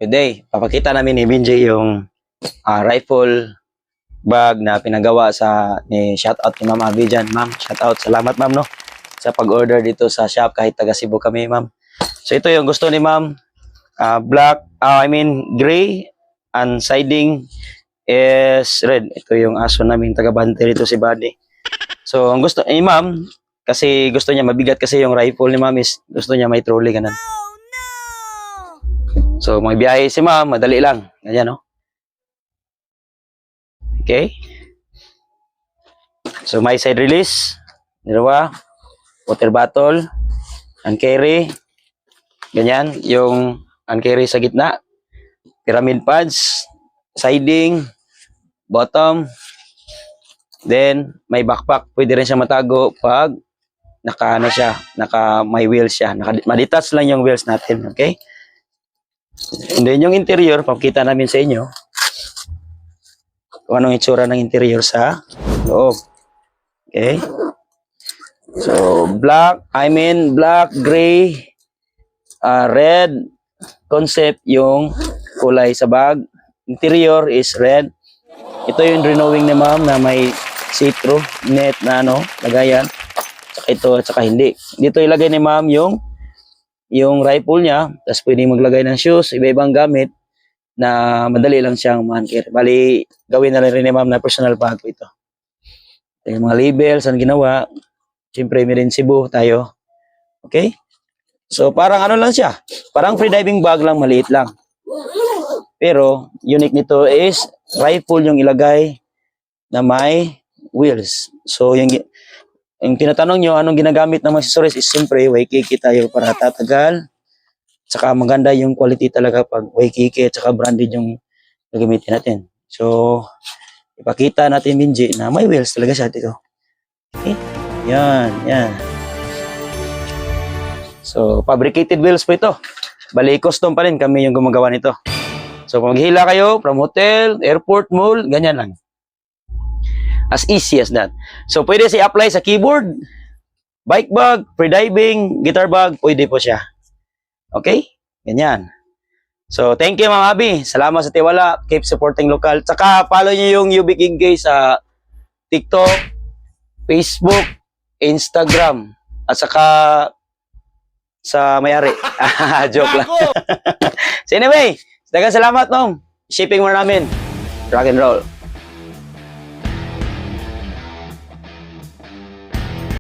Today, papakita namin ni Benji yung rifle bag na pinagawa ni shoutout ni Ma'am Abby dyan. Ma'am, shoutout. Salamat ma'am no sa pag-order dito sa shop kahit taga Cebu kami ma'am. So ito yung gusto ni ma'am. Gray and siding is red. Ito yung aso namin taga-bante dito si Buddy. So ang gusto ni ma'am, kasi gusto niya mabigat kasi yung rifle ni ma'am is gusto niya may trolley ganun. So, magbiyahe si ma'am, madali lang. Ganyan, no? Okay. So, may side release. Dalawa. Water bottle. And carry. Ganyan. Yung and carry sa gitna. Pyramid pads. Siding. Bottom. Then, may backpack. Pwede rin siya matago pag may wheels siya. Madetach lang yung wheels natin. Okay? And then yung interior, papakita namin sa inyo kung anong itsura ng interior sa loob. Okay? So, black, gray, red concept yung kulay sa bag. Interior is red. Ito yung renewing ni ma'am na may see-through net na lagayan. Tsaka ito, tsaka hindi. Dito ilagay ni ma'am yung rifle niya, tapos pwede maglagay ng shoes, iba-ibang gamit na madali lang siyang man-carry. Bali, gawin na rin ni ma'am na personal bag ito. Yung mga labels, ang ginawa, siyempre meron Cebu tayo. Okay? So, parang ano lang siya. Parang freediving bag lang, maliit lang. Pero, unique nito is, rifle yung ilagay na may wheels. So, yung tinatanong nyo, anong ginagamit ng mga accessories is siyempre, Waikiki tayo para tatagal. Tsaka maganda yung quality talaga pag Waikiki, tsaka branded yung gagamitin natin. So, ipakita natin Benji na may wheels talaga siya dito. Okay? Yan. So, fabricated wheels po ito. Bali, custom pa rin kami yung gumagawa nito. So, pag maghila kayo from hotel, airport, mall, ganyan lang. As easy as that. So, pwede siya apply sa keyboard, bike bag, freediving, guitar bag, pwede po siya. Okay? Ganyan. So, thank you, Ma'am Abby. Salamat sa tiwala. Keep supporting local. Tsaka, follow nyo yung UB King Gay sa TikTok, Facebook, Instagram, at saka sa may-ari. Joke lang. So, anyway, daghang salamat, Nong. Shipping mo namin. Rock and roll.